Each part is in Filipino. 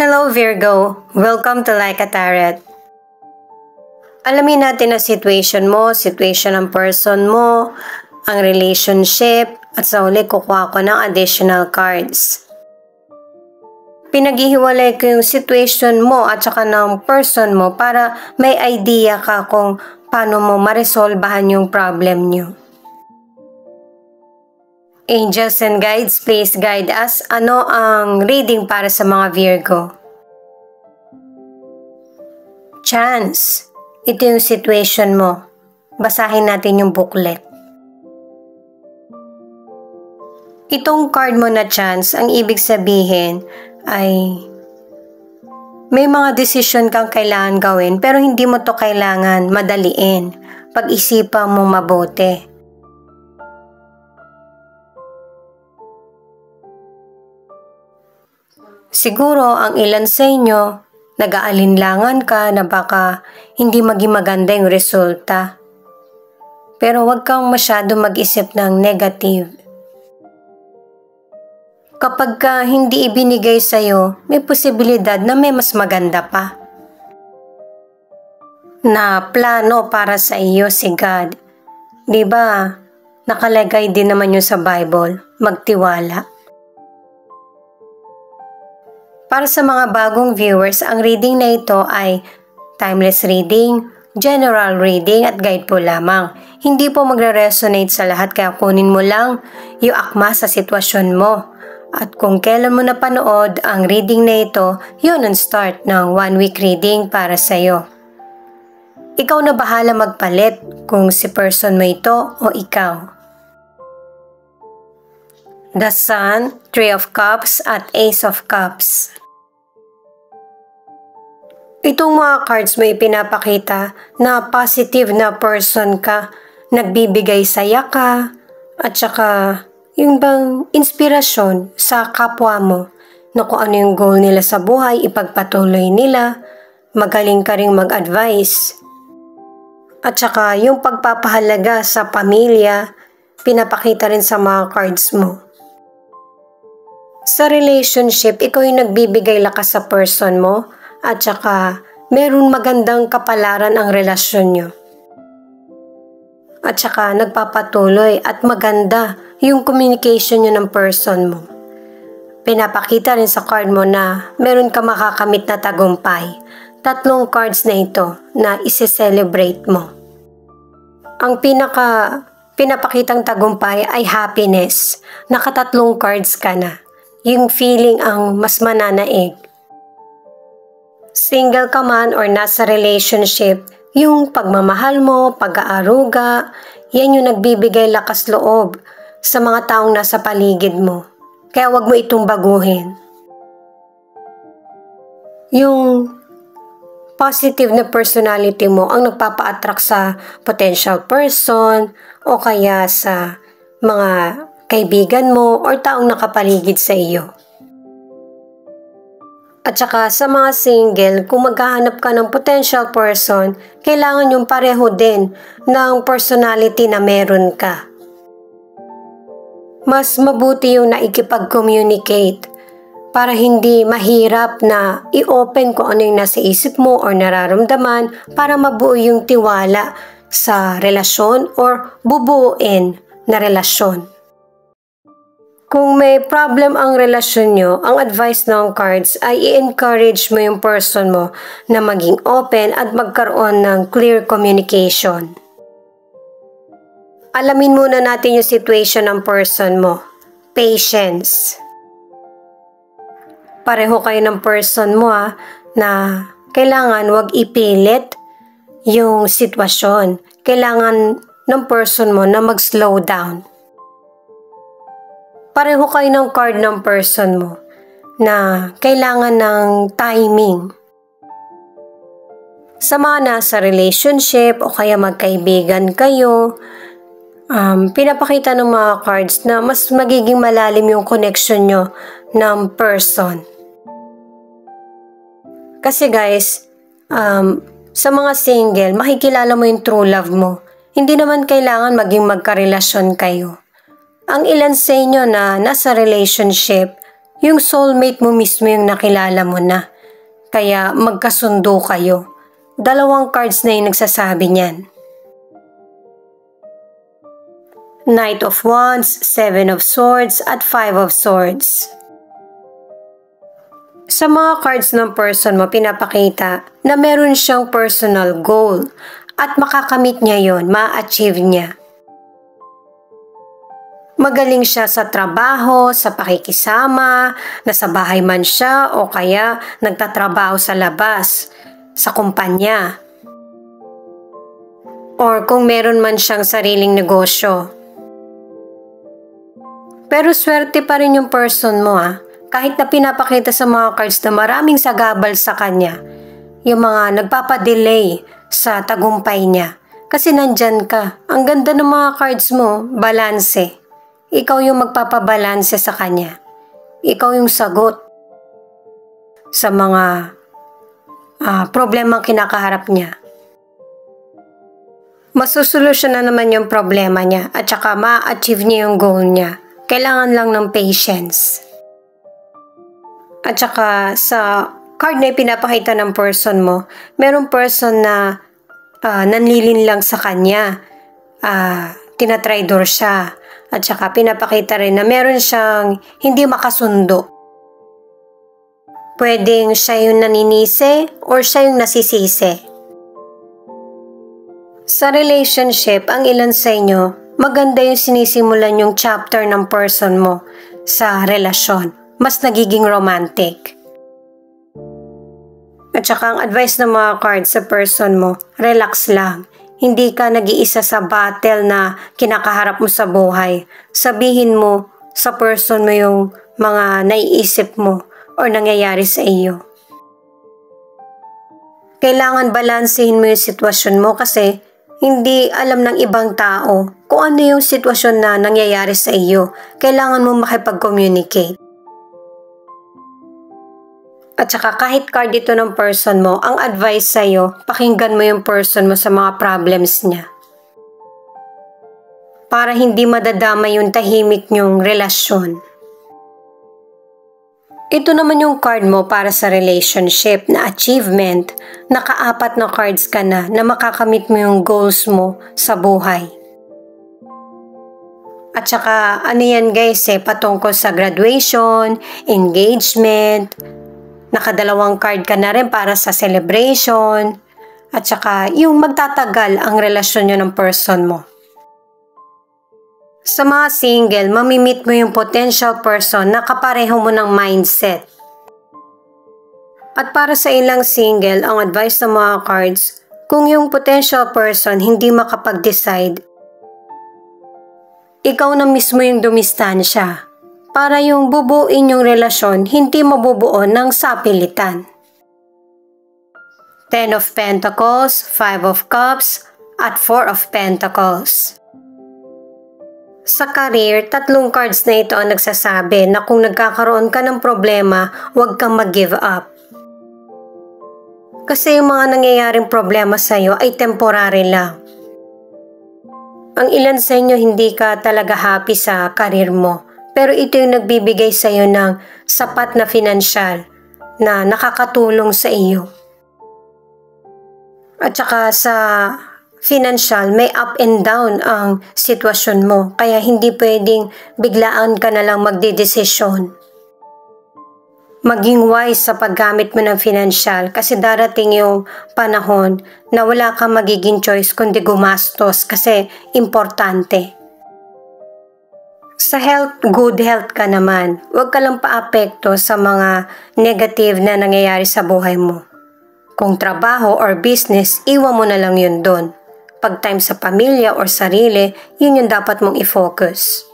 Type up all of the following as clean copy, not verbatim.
Hello Virgo! Welcome to Like a Tarot. Alamin natin ang situation mo, situation ng person mo, ang relationship, at sa huli kukuha ko ng additional cards. Pinaghihiwalay ko yung situation mo at saka ng person mo para may idea ka kung paano mo maresolbahan yung problem nyo. Angels and guides, please guide us. Ano ang reading para sa mga Virgo? Chance. Ito yung situation mo. Basahin natin yung booklet. Itong card mo na chance, ang ibig sabihin ay may mga decision kang kailangan gawin pero hindi mo to kailangan madaliin. Pag-isipan mo mabuti. Siguro ang ilan sa inyo, nag-aalinlangan ka na baka hindi maging maganda yung resulta. Pero huwag kang masyado mag-isip ng negative. Kapag hindi ibinigay sa'yo, may posibilidad na may mas maganda pa. Na plano para sa iyo si God. Diba, nakalagay din naman yun sa Bible, magtiwala. Para sa mga bagong viewers, ang reading na ito ay timeless reading, general reading at guide po lamang. Hindi po magre-resonate sa lahat kaya kunin mo lang yung akma sa sitwasyon mo. At kung kailan mo napanood ang reading na ito, yun ang start ng 1 week reading para sa iyo. Ikaw na bahala magpalit kung si person mo ito o ikaw. The Sun, Three of Cups at Ace of Cups. Itong mga cards mo ipinapakita na positive na person ka, nagbibigay saya ka, at saka yung bang inspirasyon sa kapwa mo na kung ano yung goal nila sa buhay, ipagpatuloy nila, magaling ka ring mag-advise. At saka yung pagpapahalaga sa pamilya, pinapakita rin sa mga cards mo. Sa relationship, ikaw yung nagbibigay lakas sa person mo, at saka meron magandang kapalaran ang relasyon nyo. At saka nagpapatuloy at maganda yung communication nyo ng person mo. Pinapakita rin sa card mo na meron ka makakamit na tagumpay. 3 cards na ito na isi-celebrate mo. Ang pinapakitang tagumpay ay happiness. Naka 3 cards ka na. Yung feeling ang mas mananaig. Single ka man or nasa relationship, yung pagmamahal mo, pag-aaruga, yan yung nagbibigay lakas loob sa mga taong nasa paligid mo. Kaya wag mo itong baguhin. Yung positive na personality mo ang nagpapa-attract sa potential person o kaya sa mga kaibigan mo or taong nakapaligid sa iyo. At saka sa mga single, kung maghahanap ka ng potential person, kailangan yung pareho din ng personality na meron ka. Mas mabuti yung naikipag-communicate para hindi mahirap na i-open kung ano yung nasa isip mo or nararamdaman para mabuo yung tiwala sa relasyon or bubuuin na relasyon. Kung may problem ang relasyon nyo, ang advice ng cards ay i-encourage mo yung person mo na maging open at magkaroon ng clear communication. Alamin muna natin yung situation ng person mo. Patience. Pareho kayo ng person mo na kailangan wag ipilit yung sitwasyon. Kailangan ng person mo na mag-slow down. Pareho kayo ng card ng person mo na kailangan ng timing. Sa mga nasa relationship o kaya magkaibigan kayo, pinapakita ng mga cards na mas magiging malalim yung connection nyo ng person. Kasi guys, sa mga single, makikilala mo yung true love mo. Hindi naman kailangan maging magkarelasyon kayo. Ang ilan sa inyo na nasa relationship, Yung soulmate mo mismo yung nakilala mo na. Kaya magkasundo kayo. 2 cards na yung nagsasabi niyan. Knight of Wands, 7 of Swords, at 5 of Swords. Sa mga cards ng person mo, pinapakita na meron siyang personal goal at makakamit niya yon, ma-achieve niya. Magaling siya sa trabaho, sa pakikisama, nasa bahay man siya o kaya nagtatrabaho sa labas, sa kumpanya. Or kung meron man siyang sariling negosyo. Pero swerte pa rin yung person mo kahit na pinapakita sa mga cards na maraming sagabal sa kanya. Yung mga nagpapadelay sa tagumpay niya. Kasi nandyan ka. Ang ganda ng mga cards mo, balanse. Ikaw yung magpapabalanse sa kanya. Ikaw yung sagot sa mga problemang kinakaharap niya. Masusolusyon na naman yung problema niya at saka ma-achieve niya yung goal niya. Kailangan lang ng patience. At saka sa card na pinapakita ng person mo, merong person na nanlilin lang sa kanya. Tinatraidor siya. At saka pinapakita rin na meron siyang hindi makasundo. Pwedeng siya yung naninisi or siya yung nasisisi. Sa relationship, ang ilan sa inyo, maganda yung sinisimulan yung chapter ng person mo sa relasyon. Mas nagiging romantic. At saka ang advice ng mga cards sa person mo, relax lang. Hindi ka nag-iisa sa battle na kinakaharap mo sa buhay. Sabihin mo sa person mo yung mga naiisip mo o nangyayari sa iyo. Kailangan balansehin mo yung sitwasyon mo kasi hindi alam ng ibang tao kung ano yung sitwasyon na nangyayari sa iyo. Kailangan mo makipag-communicate. At saka kahit card ito ng person mo, ang advice sa'yo, pakinggan mo yung person mo sa mga problems niya. Para hindi madadama yung tahimik niyong relasyon. Ito naman yung card mo para sa relationship na achievement. Naka-4 na cards ka na makakamit mo yung goals mo sa buhay. At saka ano yan guys patungkol sa graduation, engagement, Naka-2 card ka na rin para sa celebration. At saka yung magtatagal ang relasyon nyo ng person mo. Sa mga single, mamimit mo yung potential person na kapareho mo ng mindset. At para sa ilang single, ang advice ng mga cards, kung yung potential person hindi makapag-decide, ikaw na mismo yung dumistansya. Para yung bubuin yung relasyon, hindi mabubuo ng sapilitan. 10 of Pentacles, 5 of Cups, at 4 of Pentacles. Sa career, 3 cards na ito ang nagsasabi na kung nagkakaroon ka ng problema, huwag kang mag-give up. Kasi yung mga nangyayaring problema sa'yo ay temporary lang. Ang ilan sa inyo hindi ka talaga happy sa career mo. Pero ito yung nagbibigay sa iyo ng sapat na financial na nakakatulong sa iyo. At saka sa financial, may up and down ang sitwasyon mo. Kaya hindi pwedeng biglaan ka na lang magdedesisyon. Maging wise sa paggamit mo ng financial kasi darating yung panahon na wala kang magiging choice kundi gumastos kasi importante. Sa health, good health ka naman. Huwag ka lang paapekto sa mga negative na nangyayari sa buhay mo. Kung trabaho or business, iwan mo na lang yun doon. Pag time sa pamilya or sarili, yun yung dapat mong i-focus.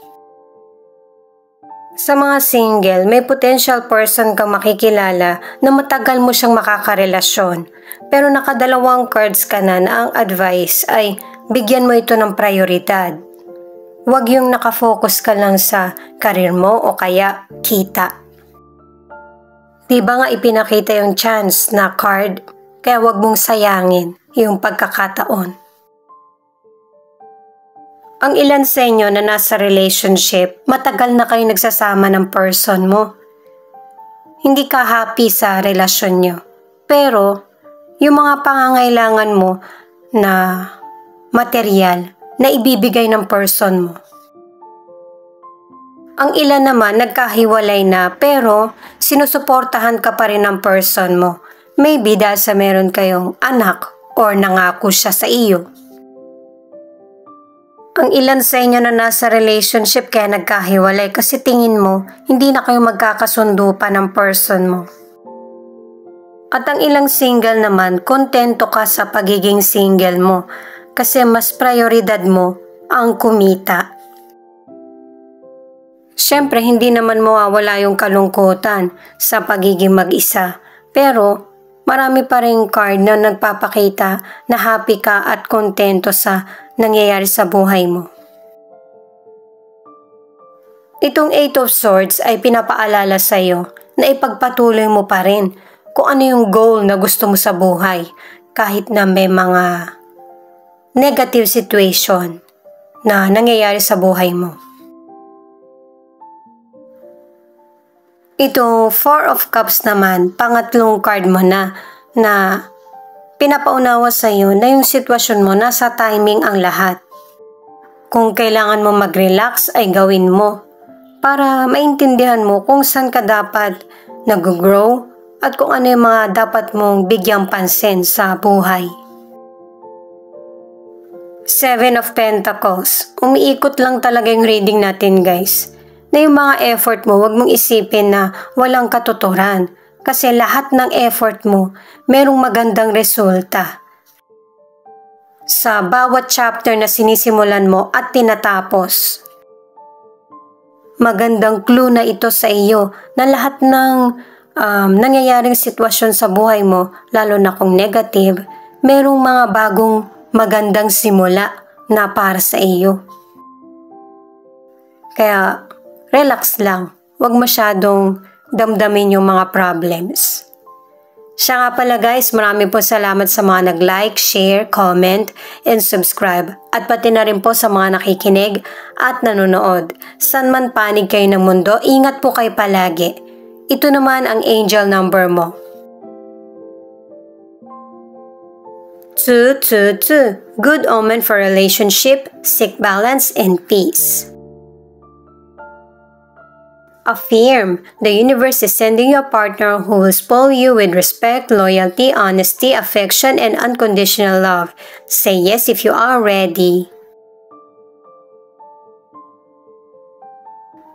Sa mga single, may potential person kang makikilala na matagal mo siyang makakarelasyon. Pero naka-2 cards ka na ang advice ay bigyan mo ito ng prioridad. Huwag yung nakafocus ka lang sa karir mo o kaya kita. Diba nga ipinakita yung chance na card, kaya huwag mong sayangin yung pagkakataon. Ang ilan sa inyo na nasa relationship, matagal na kayo nagsasama ng person mo. hindi ka happy sa relasyon nyo. Pero, yung mga pangangailangan mo na material na ibibigay ng person mo. Ang ilan naman nagkahiwalay na pero sinusuportahan ka pa rin ng person mo. Maybe dahil sa meron kayong anak or nangako siya sa iyo. Ang ilan sa inyo na nasa relationship kaya nagkahiwalay kasi tingin mo hindi na kayo magkakasundo pa ng person mo. At ang ilang single naman, kontento ka sa pagiging single mo kasi mas prioridad mo ang kumita. Siyempre, hindi naman mawawala yung kalungkutan sa pagiging mag-isa. Pero, marami pa rin card na nagpapakita na happy ka at kontento sa nangyayari sa buhay mo. Itong 8 of Swords ay pinapaalala sa iyo na ipagpatuloy mo pa rin kung ano yung goal na gusto mo sa buhay kahit na may mga negative situation na nangyayari sa buhay mo. Itong 4 of Cups naman, pangatlong card mo na pinapaunawa sa iyo na yung sitwasyon mo nasa timing ang lahat. Kung kailangan mo mag-relax ay gawin mo para maintindihan mo kung saan ka dapat nag-grow at kung ano yung mga dapat mong bigyang pansin sa buhay. 7 of Pentacles, umiikot lang talaga yung reading natin guys. Na yung mga effort mo, wag mong isipin na walang katuturan. Kasi lahat ng effort mo, merong magandang resulta. Sa bawat chapter na sinisimulan mo at tinatapos. Magandang clue na ito sa iyo na lahat ng nangyayaring sitwasyon sa buhay mo, lalo na kung negative, merong mga bagong magandang simula na para sa iyo. Kaya, relax lang. Huwag masyadong damdamin yung mga problems. Siya nga pala guys, marami po salamat sa mga nag-like, share, comment, and subscribe. At pati na rin po sa mga nakikinig at nanonood. San man panig kayo ng mundo, ingat po kayo palagi. Ito naman ang angel number mo. 222. Good omen for relationship, seek balance, and peace. Affirm, the universe is sending you a partner who will spoil you with respect, loyalty, honesty, affection, and unconditional love. Say yes if you are ready.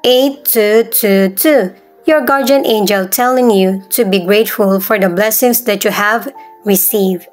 8222. Your guardian angel telling you to be grateful for the blessings that you have received.